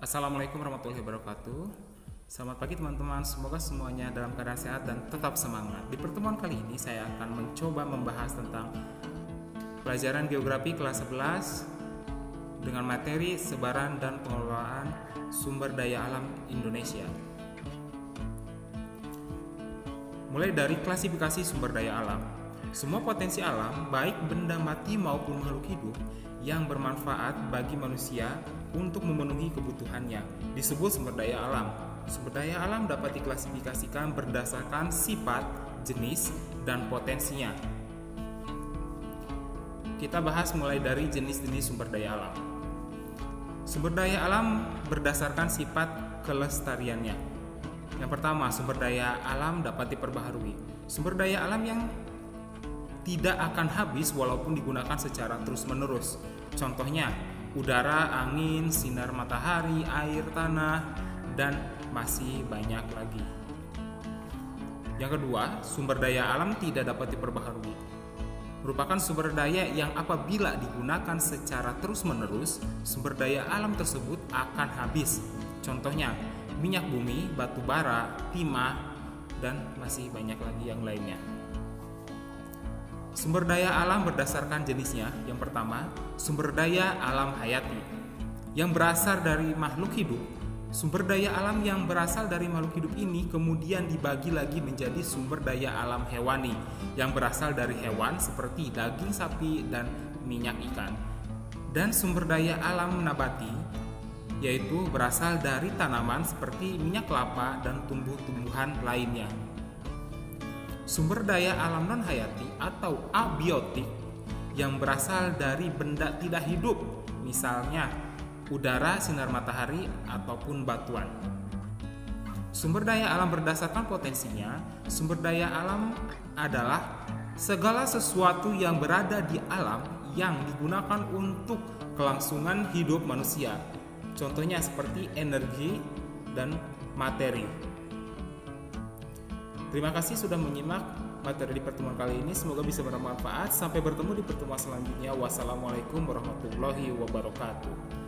Assalamualaikum warahmatullahi wabarakatuh. Selamat pagi teman-teman, semoga semuanya dalam keadaan sehat dan tetap semangat. Di pertemuan kali ini saya akan mencoba membahas tentang pelajaran geografi kelas 11 dengan materi sebaran dan pengelolaan sumber daya alam Indonesia. Mulai dari klasifikasi sumber daya alam. Semua potensi alam, baik benda mati maupun makhluk hidup yang bermanfaat bagi manusia untuk memenuhi kebutuhannya, disebut sumber daya alam. Sumber daya alam dapat diklasifikasikan berdasarkan sifat, jenis, dan potensinya. Kita bahas mulai dari jenis-jenis sumber daya alam. Sumber daya alam berdasarkan sifat kelestariannya. Yang pertama, sumber daya alam dapat diperbaharui. Sumber daya alam yang tidak akan habis walaupun digunakan secara terus-menerus. Contohnya, udara, angin, sinar matahari, air, tanah, dan masih banyak lagi. Yang kedua, sumber daya alam tidak dapat diperbaharui. Merupakan sumber daya yang apabila digunakan secara terus-menerus, sumber daya alam tersebut akan habis. Contohnya, minyak bumi, batu bara, timah, dan masih banyak lagi yang lainnya. Sumber daya alam berdasarkan jenisnya. Yang pertama, sumber daya alam hayati yang berasal dari makhluk hidup. Sumber daya alam yang berasal dari makhluk hidup ini kemudian dibagi lagi menjadi sumber daya alam hewani yang berasal dari hewan seperti daging sapi dan minyak ikan. Dan sumber daya alam nabati yaitu berasal dari tanaman seperti minyak kelapa dan tumbuh-tumbuhan lainnya. Sumber daya alam non-hayati atau abiotik yang berasal dari benda tidak hidup, misalnya udara, sinar matahari, ataupun batuan. Sumber daya alam berdasarkan potensinya. Sumber daya alam adalah segala sesuatu yang berada di alam yang digunakan untuk kelangsungan hidup manusia. Contohnya seperti energi dan materi. Terima kasih sudah menyimak materi di pertemuan kali ini. Semoga bisa bermanfaat. Sampai bertemu di pertemuan selanjutnya. Wassalamualaikum warahmatullahi wabarakatuh.